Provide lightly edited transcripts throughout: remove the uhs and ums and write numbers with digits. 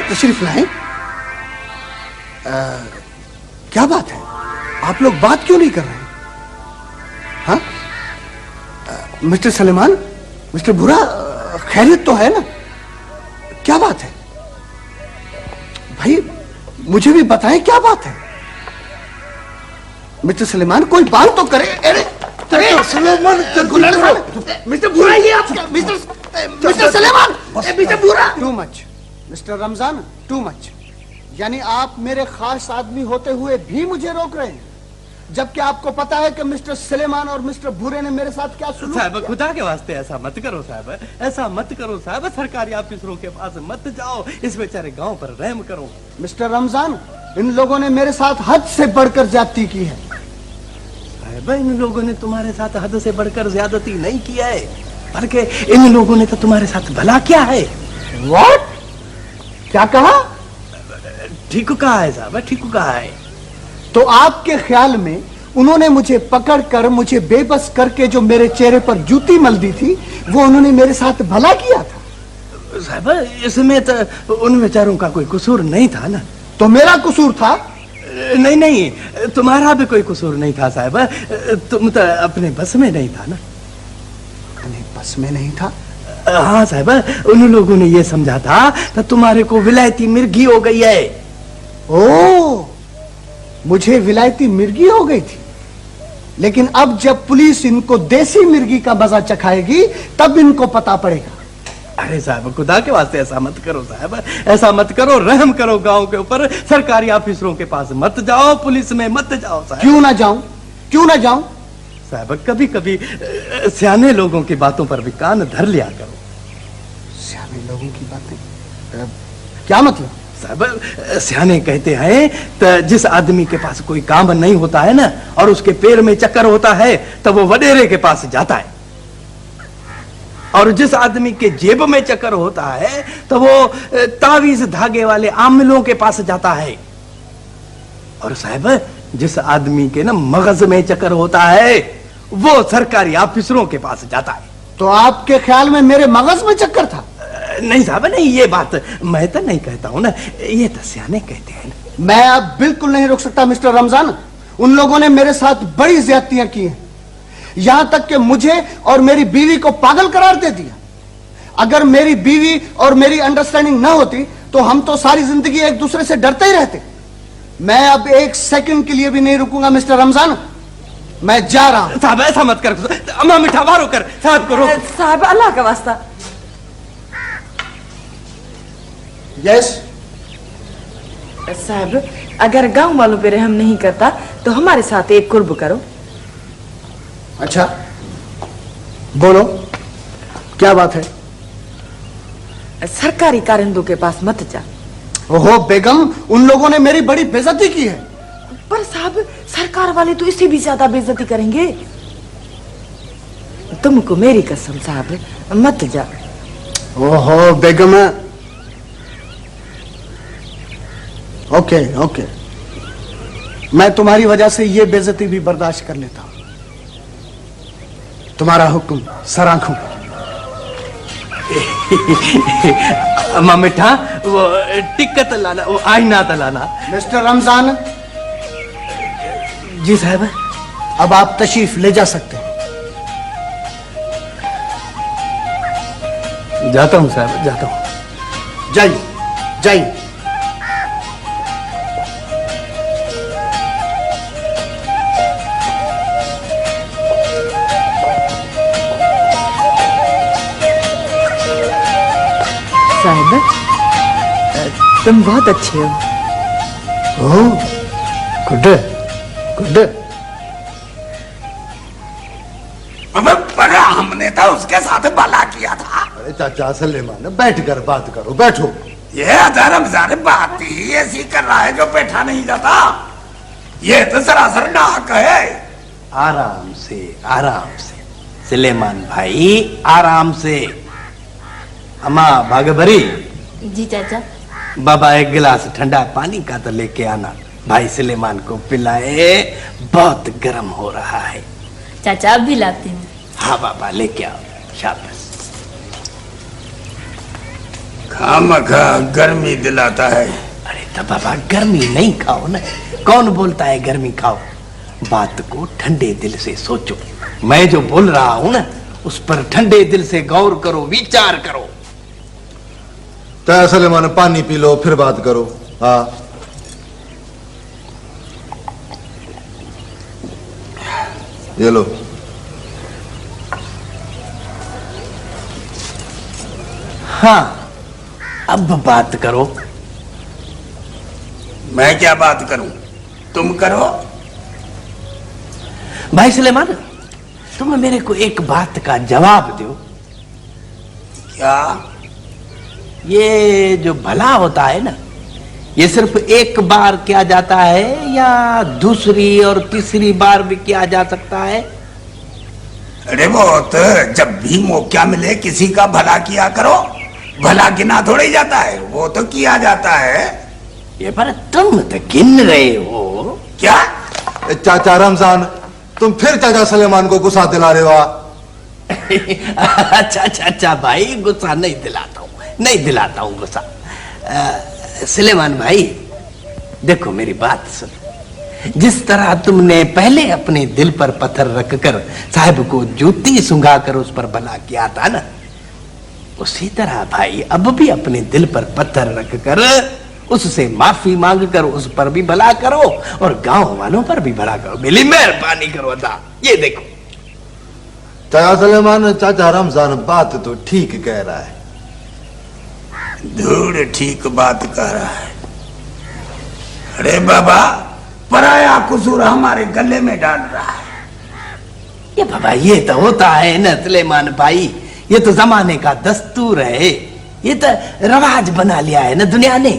तशरीफ लाएं। क्या बात है, आप लोग बात क्यों नहीं कर रहे? हाँ मिस्टर सलेमान, मिस्टर भूरा, खैरियत तो है ना? क्या बात है भाई, मुझे भी बताएं क्या बात है। मिस्टर सलेमान कोई बात तो करे। अरे सलेमान, मिस्टर भूरा, ये आप मिस्टर सलेमान, मिस्टर भूरा। Too much mister Ramzan, too much. यानी आप मेरे खास आदमी होते हुए भी मुझे रोक रहे हैं, जबकि आपको पता है कि मिस्टर सलेमान और मिस्टर भूरे ने मेरे साथ क्या सुना। साहब खुदा के वास्ते ऐसा मत करो साहब, ऐसा मत करो साहब, सरकारी ऑफिसरों के पास मत जाओ, इस बेचारे गांव पर रहम करो। मिस्टर रमजान, इन लोगों ने मेरे साथ हद से बढ़कर ज्यादती की है। साहब इन लोगों ने तुम्हारे साथ हद से बढ़कर ज्यादती नहीं किया है, बल्कि इन लोगों ने तो तुम्हारे साथ भला किया है। व्हाट? क्या कहा? ठीक कहा है साहब, ठीक कहा है। तो आपके ख्याल में उन्होंने मुझे पकड़कर, मुझे बेबस करके जो मेरे चेहरे पर जूती मल दी थी, वो उन्होंने मेरे साथ भला किया था? साहब इसमें तो उन बेचारों का कोई कसूर नहीं था ना। तो मेरा कसूर था? नहीं नहीं, तुम्हारा भी कोई कसूर नहीं था साहब, तुम तो अपने बस में नहीं था ना। अपने बस में नहीं था? हाँ साहब, उन लोगों ने ये समझा था कि तुम्हारे को विलायती मिर्गी हो गई है। ओ, मुझे विलायती मिर्गी हो गई थी, लेकिन अब जब पुलिस इनको देसी मिर्गी का मजा चखाएगी तब इनको पता पड़ेगा। अरे साहब खुदा के वास्ते ऐसा मत करो साहब, ऐसा मत करो, रहम करो गांव के ऊपर, सरकारी ऑफिसरों के पास मत जाओ, पुलिस में मत जाओ साहब। क्यों ना जाऊं, क्यों ना जाऊं? साहब कभी कभी सियाने लोगों की बातों पर भी कान धर लिया करो। सियाने लोगों की बातें? क्या मतलब? साहब सियाने कहते हैं तो जिस आदमी के पास कोई काम नहीं होता है ना, और उसके पैर में चक्कर होता है, तो वो वडेरे के पास जाता है, और जिस आदमी के जेब में चक्कर होता है तो वो तावीज धागे वाले आमिलों के पास जाता है, और साहब जिस आदमी के ना मगज में चक्कर होता है वो सरकारी ऑफिसरों के पास जाता है। तो आपके ख्याल में मेरे मगज में चक्कर था? नहीं साहब नहीं, ये बात मैं तो नहीं कहता हूं ना, ये तो सियाने कहते हैं ना। मैं अब बिल्कुल नहीं रुक सकता मिस्टर रमजान। उन लोगों ने मेरे साथ बड़ी ज्यादतियां की हैं, यहां तक कि मुझे और मेरी बीवी को पागल करार दे दिया। अगर मेरी बीवी और मेरी अंडरस्टैंडिंग ना होती तो हम तो सारी जिंदगी एक दूसरे से डरते ही रहते। मैं अब एक सेकंड के लिए भी नहीं रुकूंगा मिस्टर रमजान, मैं जा रहा हूं। साहब ऐसा मत कर, अम्मा मिठा बारो कर, साहब को रोक। साहब अल्लाह का वास्ता। यस साहब, अगर गांव वालों पे रहम नहीं करता तो हमारे साथ एक कुर्ब करो। अच्छा बोलो, क्या बात है? सरकारी कारिंदों के पास मत जा। ओहो बेगम, उन लोगों ने मेरी बड़ी बेइज्जती की है। पर साहब सरकार वाले तो इससे भी ज्यादा बेइज्जती करेंगे। तुमको मेरी कसम साहब, मत जा। ओहो बेगम, ओके ओके, मैं तुम्हारी वजह से ये बेइज्जती भी बर्दाश्त कर लेता हूं। तुम्हारा हुक्म सर आंखों पर। अम्मा मिठा वो टिकट लाना, वो आईना तो लाना। मिस्टर रमजान। जी साहब। अब आप तशरीफ ले जा सकते हैं। जाता हूं साहब, जाता हूं। जाइए। जाइए। साहिब, तुम बहुत अच्छे हो। ओह, गुड गुड। बड़ा हमने तो उसके साथ भला किया था। अरे चाचा सलेमान, बैठ कर बात करो, बैठो। ये धर्मजान बात ही ऐसी कर रहा है जो बैठा नहीं जाता। ये तो सरासर नाहक है। आराम से, आराम से सुलेमान भाई, आराम से। अम्मा भागभरी। जी चाचा। बाबा एक गिलास ठंडा पानी का तो लेके आना, भाई सुलेमान को पिलाए, बहुत गर्म हो रहा है। चाचा अब भी लाती हूँ। हाँ बाबा लेके आओ, शाबाश। खामखा गर्मी दिलाता है। अरे तो बाबा गर्मी नहीं खाओ ना, कौन बोलता है गर्मी खाओ? बात को ठंडे दिल से सोचो। मैं जो बोल रहा हूं ना, उस पर ठंडे दिल से गौर करो, विचार करो। चाचा सलेमान, पानी पी लो फिर बात करो। हाँ, ये लो। हाँ, अब बात करो। मैं क्या बात करूं, तुम करो। भाई सुलेमान, तुम मेरे को एक बात का जवाब दो। क्या? ये जो भला होता है ना, ये सिर्फ एक बार किया जाता है या दूसरी और तीसरी बार भी किया जा सकता है? अरे वो तो जब भी मौका मिले किसी का भला किया करो। भला गिना थोड़ी जाता है, वो तो किया जाता है। ये पर तुम तो गिन रहे हो। क्या? चाचा रमजान, तुम फिर चाचा सलेमान को गुस्सा दिला रहे हो? अच्छा अच्छा अच्छा भाई, गुस्सा नहीं दिलाता हूँ, नहीं दिलाता हूँ गुस्सा। सुलेमान भाई देखो, मेरी बात सुनो। जिस तरह तुमने पहले अपने दिल पर पत्थर रखकर साहब को जूती सुंघा कर उस पर भला किया था ना, उसी तरह भाई अब भी अपने दिल पर पत्थर रखकर उससे माफी मांग कर उस पर भी भला करो और गांव वालों पर भी भला करो। मेरी मेहरबानी करो अदा। ये देखो चाचा सलेमान, चाचा रमजान बात तो ठीक कह रहा है। धूड़ ठीक बात कह रहा है। अरे बाबा, पराया कसूर हमारे गले में डाल रहा है। ये बाबा, ये तो होता है ना सुलेमान भाई, ये तो जमाने का दस्तूर है, ये तो रवाज बना लिया है ना दुनिया ने।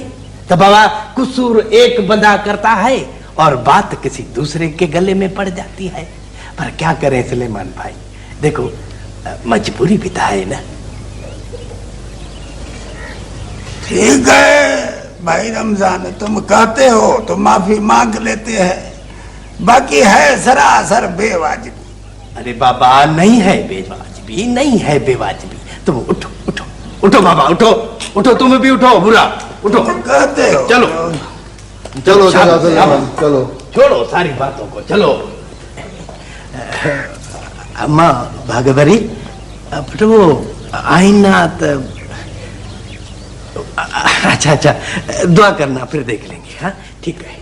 तो बाबा, कसूर एक बंदा करता है और बात किसी दूसरे के गले में पड़ जाती है। पर क्या करें सुलेमान भाई, देखो मजबूरी भी तो है ना। ठीक है भाई रमजान, तुम कहते हो तो माफी मांग लेते हैं, बाकी है सरासर बेवाजिबी। अरे बाबा, नहीं है बेवाजिबी, नहीं है बेवाजिबी। तुम उठो उठो उठो बाबा, उठो उठो, तुम भी उठो, बुरा उठो। तुम कहते हो। चलो चलो चाचा सलेमान, चलो। छोड़ो सारी बातों को, चलो। अम्मा भागवरी, अब तो वो आईना तो अच्छा अच्छा, दुआ करना, फिर देख लेंगे। हाँ ठीक है।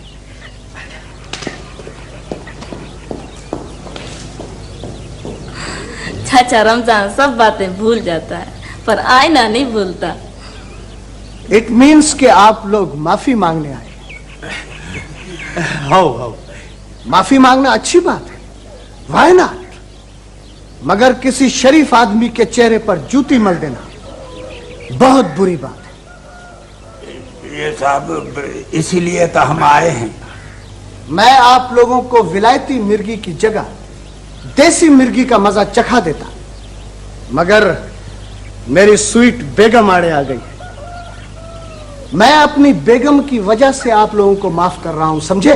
चाचा रमजान सब बातें भूल जाता है, पर आईना नहीं भूलता। इट मीन्स कि आप लोग माफी मांगने आए। हो माफी मांगना अच्छी बात है, वाई नॉट? मगर किसी शरीफ आदमी के चेहरे पर जूती मल देना बहुत बुरी बात है। ये साहब, इसीलिए तो हम आए हैं। मैं आप लोगों को विलायती मिर्गी की जगह देसी मिर्गी का मजा चखा देता, मगर मेरी स्वीट बेगम आड़े आ गई। मैं अपनी बेगम की वजह से आप लोगों को माफ कर रहा हूं, समझे?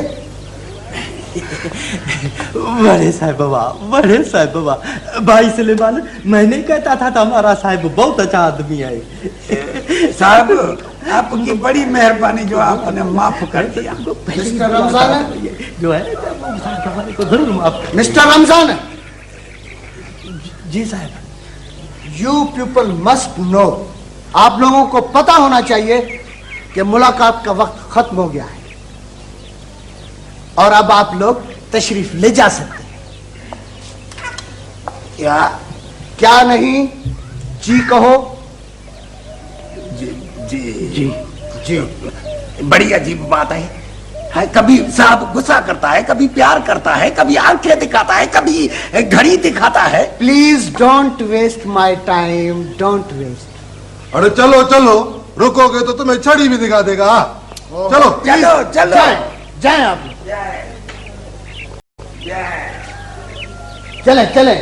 बड़े साहब बाबा, बड़े साहब बाबा। भाई सुलेमान, मैं नहीं कहता था तो हमारा साहब बहुत अच्छा आदमी है। साहब, आपकी बड़ी मेहरबानी जो आपने माफ कर दिया। मिस्टर रमजान जो है हमारे को जरूर माफ। मिस्टर रमजान, जी साहब। यू पीपल मस्ट नो, आप लोगों को पता होना चाहिए कि मुलाकात का वक्त खत्म हो गया है और अब आप लोग तशरीफ ले जा सकते हैं। क्या नहीं? जी कहो। जी जी जी जी। बड़ी अजीब बात है, कभी साहब गुस्सा करता है, कभी प्यार करता है, कभी आंखें दिखाता है, कभी घड़ी दिखाता है। Please don't waste my time, don't waste. अरे चलो चलो, रुकोगे तो तुम्हें छड़ी भी दिखा देगा। चलो चलो चलो जाए आप लोग। चले चले।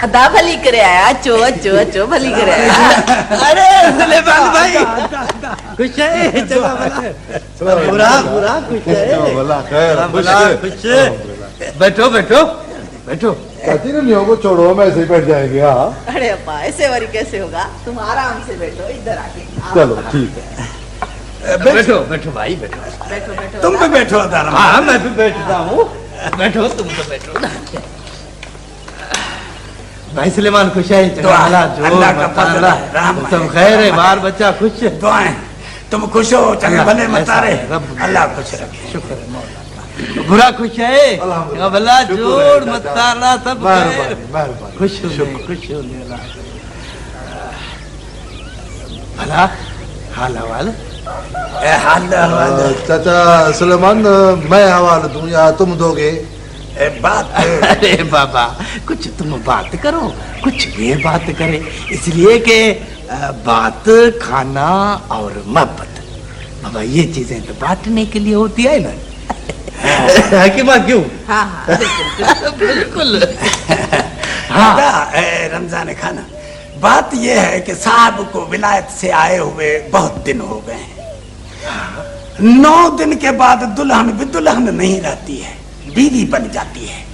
अदा भली करे आया, चो चो चो भली करे आया। अरे सुलेमान भाई खुश है? चलो भला बुरा बुरा खुश है? भला खैर, भला खुश है? बैठो बैठो बैठो। कहती नहीं होगा, छोड़ो हम ऐसे ही बैठ जाएंगे। हाँ अरे अप्पा ऐसे वरी कैसे होगा, तुम आराम से बैठो इधर आके। चलो ठीक है। बैठो बैठो भाई बैठो। बैठो बैठो। तुम भी बैठो धर्म। हाँ मैं भी बैठता हूँ। बैठो तुम तो बैठो ना। भाई सुलेमान खुश है? अल्लाह का फजल है, रहम है। सब खैर है, बाल बच्चा खुश है? दुआएं तुम खुश हो, चंगे भले मता रहे, रब- अल्लाह खुश रखे। शुक्र है मौला। बुरा खुश है? अल्हम्दुलिल्लाह। भला शुक्र जोड़ है मत चाचा। ताला सब मेहरबानी खैर। मेहरबानी। खुश हो खुश हो भला हाल हवाल? चाचा सुलेमान, मैं हवाला दूं या तुम दोगे? बात अरे बाबा कुछ तुम बात करो, कुछ ये बात करे, इसलिए कि बात खाना और मोहब्बत बाबा ये चीजें तो बांटने के लिए होती है ना। हकीमा क्यों? हाँ हाँ बिल्कुल। हाँ रमजान खाना, बात यह है कि साहब को विलायत से आए हुए बहुत दिन हो गए हैं। 9 दिन के बाद दुल्हन भी दुल्हन नहीं रहती है, बीवी बन जाती है।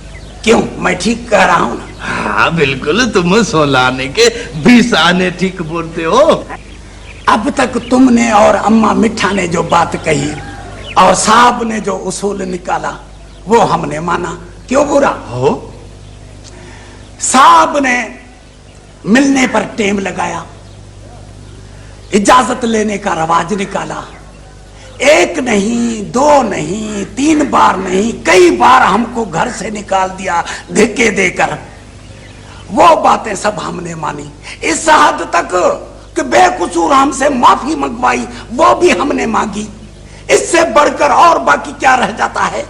क्यों, मैं ठीक कह रहा हूँ ना? हाँ बिल्कुल, तुम 16 आने के 20 आने ठीक बोलते हो। अब तक तुमने और अम्मा मिठा ने जो बात कही और साहब ने जो उसूल निकाला वो हमने माना। क्यों बुरा हो? साहब ने मिलने पर टेम लगाया, इजाजत लेने का रवाज निकाला। 1 नहीं 2 नहीं 3 बार नहीं, कई बार हमको घर से निकाल दिया धक्के देकर। वो बातें सब हमने मानी, इस हद तक कि बेकसूर हमसे माफी मंगवाई, वो भी हमने मांगी। इससे बढ़कर और बाकी क्या रह जाता है?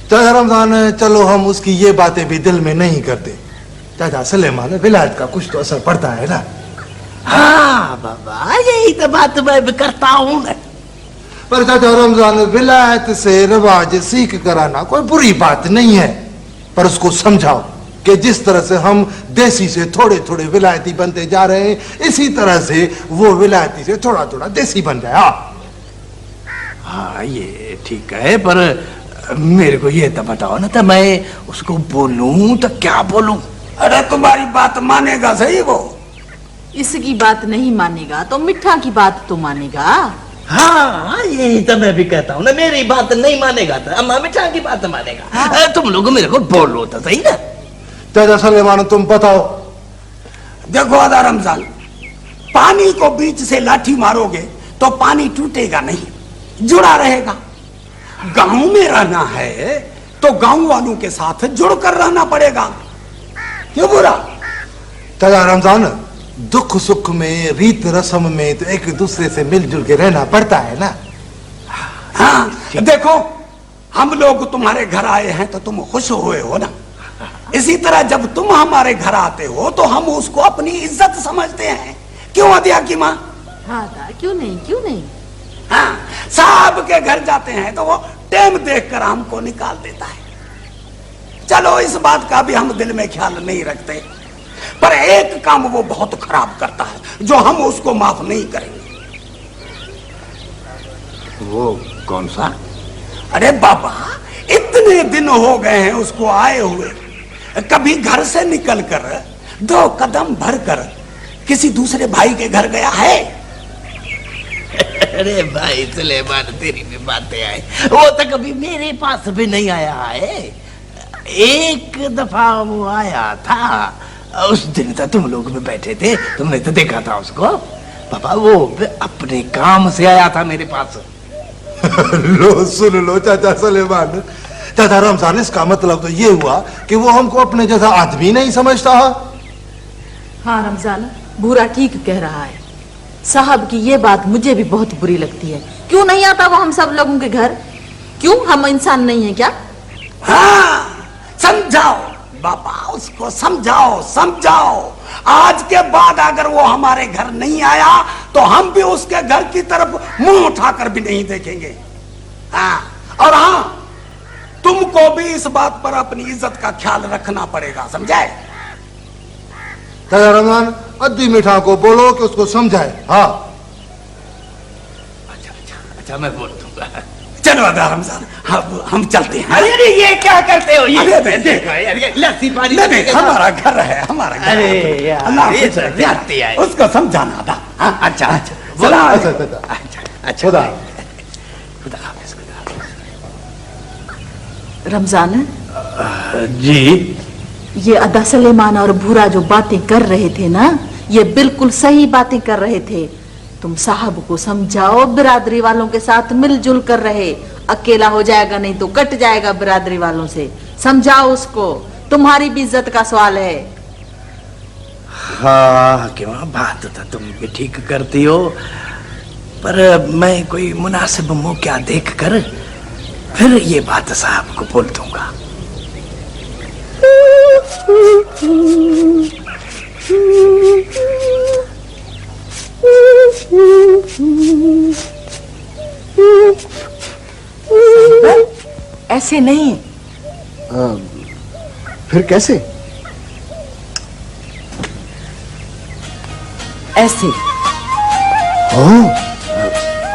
चाचा रमजान, चलो हम उसकी ये बातें भी दिल में नहीं करते। चाचा सुलेमान, विलायत का कुछ तो असर पड़ता है ना। हाँ बाबा यही तो बात मैं भी करता हूँ ना। पर चाचा रमजान, विलायत से रिवाज सीख कर आना कोई बुरी बात नहीं है, पर उसको समझाओ कि जिस तरह से हम देसी से थोड़े थोड़े विलायती बनते जा रहे हैं, इसी तरह से वो विलायती से थोड़ा थोड़ा देसी बन जाए। हाँ ये ठीक है, पर मेरे को ये तो बताओ ना, तो मैं उसको बोलूं तो क्या बोलूं? अरे तुम्हारी बात मानेगा सही वो? इसकी बात नहीं मानेगा तो मिठा की बात तो मानेगा। हाँ यही तो मैं भी कहता हूँ ना, मेरी बात नहीं मानेगा तो अम्मा मिठा की बात मानेगा। हाँ। तुम लोग मेरे को बोलो तो सही ना। चाचा सुलेमान, तुम बताओ। देखो आधा रमजान, पानी को बीच से लाठी मारोगे तो पानी टूटेगा नहीं, जुड़ा रहेगा। गांव में रहना है तो गांव वालों के साथ जुड़कर रहना पड़ेगा। क्यों बुरा? चाचा रमजान, दुख सुख में, रीत रस्म में तो एक दूसरे से मिलजुल के रहना पड़ता है ना। हाँ देखो, हम लोग तुम्हारे घर आए हैं तो तुम खुश हुए हो ना। इसी तरह जब तुम हमारे घर आते हो तो हम उसको अपनी इज्जत समझते हैं। क्यों अदिया की माँ? हाँ दा, क्यों नहीं क्यों नहीं। हाँ, साहब के घर जाते हैं तो वो टेम देखकर हमको निकाल देता है। चलो इस बात का भी हम दिल में ख्याल नहीं रखते, पर एक काम वो बहुत खराब करता है जो हम उसको माफ नहीं करेंगे। वो कौन सा? अरे बाबा, इतने दिन हो गए हैं उसको आए हुए, कभी घर से निकलकर 2 कदम भरकर किसी दूसरे भाई के घर गया है? अरे भाई सुलेमान, तेरी भी बातें आए, वो तो कभी मेरे पास भी नहीं आया है। एक दफा वो आया था, उस दिन तो तुम लोग भी बैठे थे, तुमने तो देखा था उसको। पापा वो अपने काम से आया था मेरे पास। लो सुन लो चाचा सुलेमान, चाचा रमजान, इसका मतलब तो ये हुआ कि वो हमको अपने जैसा आदमी नहीं समझता। हाँ रमजान, बुरा ठीक कह रहा है। साहब की ये बात मुझे भी बहुत बुरी लगती है। क्यों नहीं आता वो हम सब लोगों के घर? क्यों हम इंसान नहीं है क्या? हाँ, समझाओ बाबा, उसको समझाओ समझाओ। आज के बाद अगर वो हमारे घर नहीं आया तो हम भी उसके घर की तरफ मुंह उठाकर भी नहीं देखेंगे। हाँ, और हाँ, तुमको भी इस बात पर अपनी इज्जत का ख्याल रखना पड़ेगा, समझे? चाचा रमजान, अद्दी मीठा को बोलो कि उसको समझाए। हाँ अच्छा मैं बोल दूंगा। चलो अदा रमजान, हम चलते हैं। अरे अरे ये क्या करते हो? ये अरे देखो, अरे लस्सी पानी। नहीं, हमारा घर है, हमारा घर। अरे यार, अल्लाह ये खुश तो रखे। जाती है। उसको समझाना था। हाँ, अच्छा अच्छा अच्छा अच्छा चाचा, अच्छा खुदा खुदा हाफिज, खुदा हाफिज। रमजान जी, ये अदा सलेमान और भूरा जो बातें कर रहे थे ना, ये बिल्कुल सही बातें कर रहे थे। तुम साहब को समझाओ, बिरादरी वालों के साथ मिलजुल कर रहे। अकेला हो जाएगा नहीं तो कट जाएगा बिरादरी वालों से। समझाओ उसको, तुम्हारी भी इज्जत का सवाल है। हाँ क्यों, बात तो तुम भी ठीक करती हो, पर मैं कोई मुनासिब मौका देखकर फिर ये बात साहब को बोल दूंगा। ऐसे नहीं। फिर कैसे? ऐसे।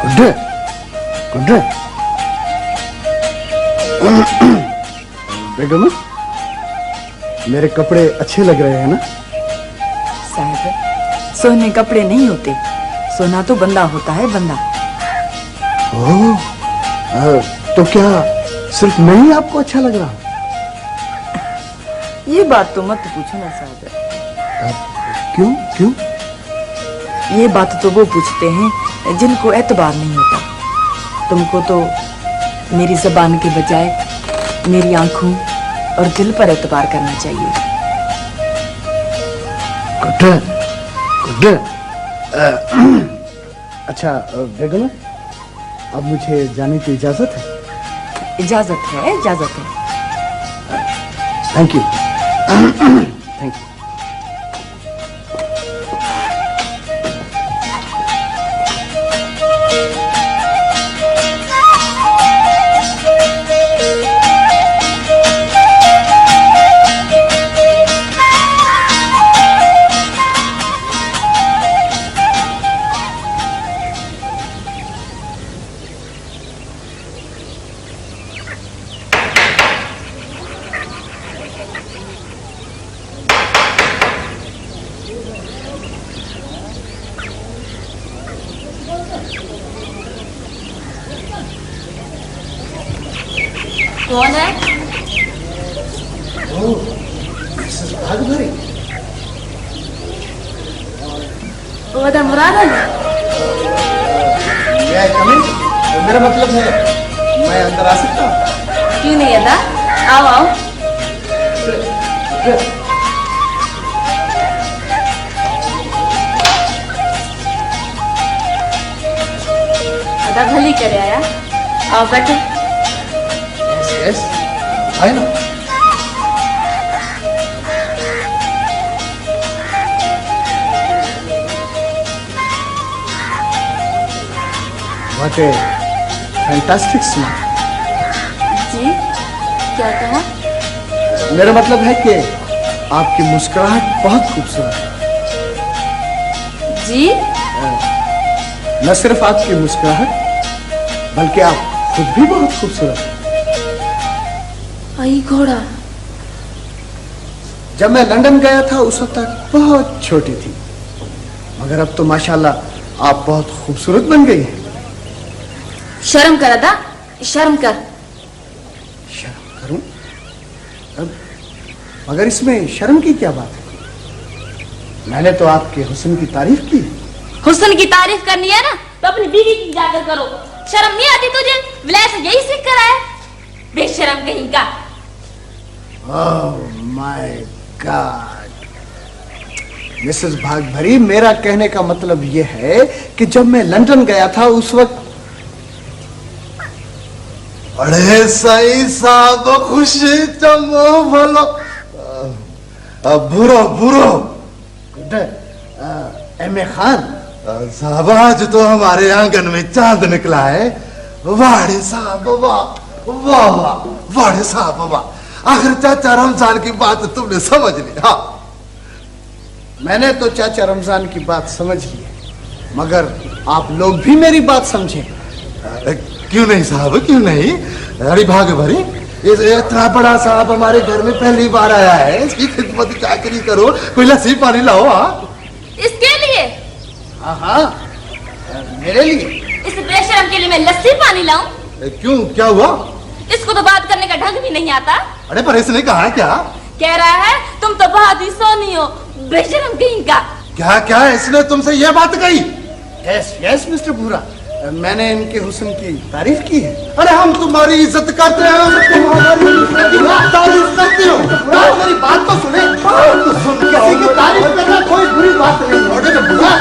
Good good. बेगम, मेरे कपड़े अच्छे लग रहे हैं ना? साहब, सोने कपड़े नहीं होते, सोना तो बंदा होता है, बंदा। तो क्या सिर्फ मैं ही आपको अच्छा लग रहा हूं? ये बात तो मत पूछो ना साहब। क्यों क्यों? ये बात तो वो पूछते हैं जिनको एतबार नहीं होता। तुमको तो मेरी जबान के बजाय मेरी आंखों और दिल पर एतबार करना चाहिए। Good good. अच्छा बेगम, अब मुझे जाने की इजाजत है? इजाजत है, इजाजत है। Thank you thank you. कौन है? वो मुराद है। मेरा मतलब है मैं अंदर आ सकता हूँ? क्यों नहीं अदा, आओ आओ। अदा भली करे आया, आओ बैठो। Yes, I know. What a fantastic smile. जी, क्या कहा? मेरा मतलब है कि आपकी मुस्कुराहट बहुत खूबसूरत है। जी? न सिर्फ आपकी मुस्कुराहट बल्कि आप खुद भी बहुत खूबसूरत हैं। आई घोड़ा। जब मैं लंदन गया था उस वक्त तक बहुत छोटी थी, मगर अब तो माशाल्लाह आप बहुत खूबसूरत बन गई हैं। शर्म कर अदा, शर्म कर। शर्म करूं? मगर इसमें शर्म की क्या बात है? मैंने तो आपके हुस्न की तारीफ की। हुस्न की तारीफ करनी है ना तो अपनी बीवी की जाकर करो। शर्म नहीं आती तुझे? विलय से यही सीख कर आया, बेशरम कहीं का। ओह माय गॉड मिसेस भागभरी, मेरा कहने का मतलब यह है कि जब मैं लंदन गया था उस वक्त। अरे सही साहब खुशी चमो भलो बुरो बुरो एम.ए. खान साहब आज तो हमारे आंगन में चांद निकला है। वाड़े साहब वाह वाह वाह, वाड़े साहब वाह। आखिर चाचा रमजान की बात तुमने समझ ली। हाँ मैंने तो चाचा रमजान की बात समझ ली है, मगर आप लोग भी मेरी बात समझें। क्यों नहीं साहब, क्यों नहीं? अरे भाग भरी, इतना बड़ा साहब हमारे घर में पहली बार आया है, इसकी खिदमत चाकरी करो, कोई लस्सी पानी लाओ। हाँ इसके लिए? हाँ हाँ मेरे लिए। इस बेशरम के लिए मैं लस्सी पानी लाऊं? क्यों, क्या हुआ? इसको तो बात करने का ढंग भी नहीं आता। अरे पर इसने कहा क्या? कह रहा है तुम तो बहुत ही सोनी हो, बेशरम कहीं का। क्या क्या इसने तुमसे यह बात कही? यस यस मिस्टर भूरा, मैंने इनके हुस्न की तारीफ की है। अरे हम तुम्हारी इज्जत करते हैं, हम तुम्हारी तारीफ करते हो। मेरी बात तो सुने। किसी की तारीफ करना कोई बुरी बात नहीं है।